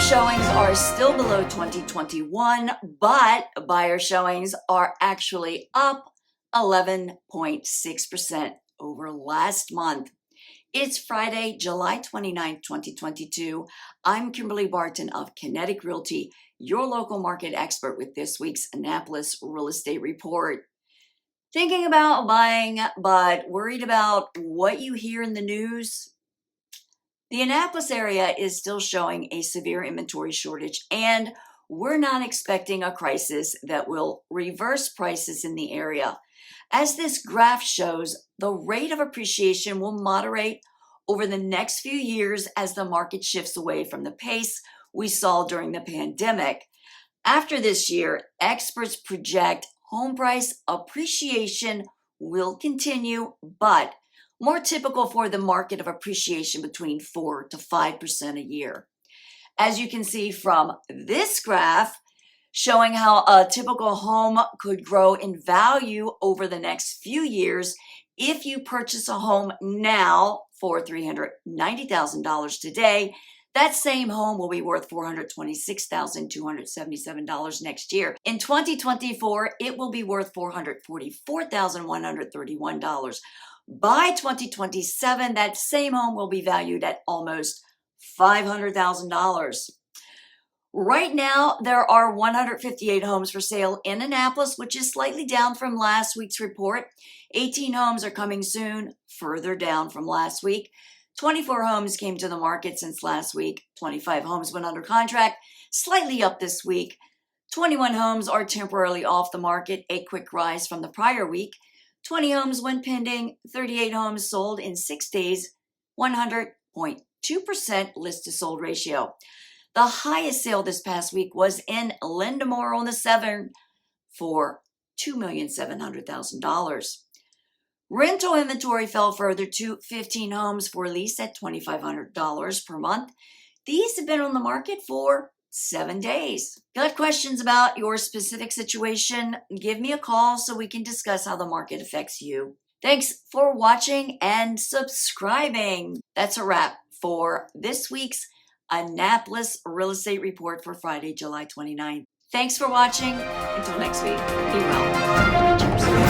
Seller showings are still below 2021, but buyer showings are actually up 11.6% over last month. It's Friday, July 29th, 2022. I'm Kimberly Barton of Kinetic Realty, your local market expert with this week's Annapolis Real Estate Report. Thinking about buying, but worried about what you hear in the news? The Annapolis area is still showing a severe inventory shortage, and we're not expecting a crisis that will reverse prices in the area. As this graph shows, the rate of appreciation will moderate over the next few years as the market shifts away from the pace we saw during the pandemic. After this year, experts project home price appreciation will continue, but more typical for the market of appreciation between 4 to 5% a year. As you can see from this graph, showing how a typical home could grow in value over the next few years, if you purchase a home now for $390,000 today, that same home will be worth $426,277 next year. In 2024, it will be worth $444,131. By 2027, that same home will be valued at almost $500,000. Right now, there are 158 homes for sale in Annapolis, which is slightly down from last week's report. 18 homes are coming soon, further down from last week. 24 homes came to the market since last week. 25 homes went under contract, slightly up this week. 21 homes are temporarily off the market, a quick rise from the prior week. 20 homes went pending, 38 homes sold in 6 days, 100.2% list to sold ratio. The highest sale this past week was in Lindamore on the 7th for $2,700,000. Rental inventory fell further to 15 homes for lease at $2,500 per month. These have been on the market for 7 days. Got questions about your specific situation? Give me a call so we can discuss how the market affects you. Thanks for watching and subscribing. That's a wrap for this week's Annapolis Real Estate Report for Friday, July 29th. Thanks for watching. Until next week, be well. Cheers.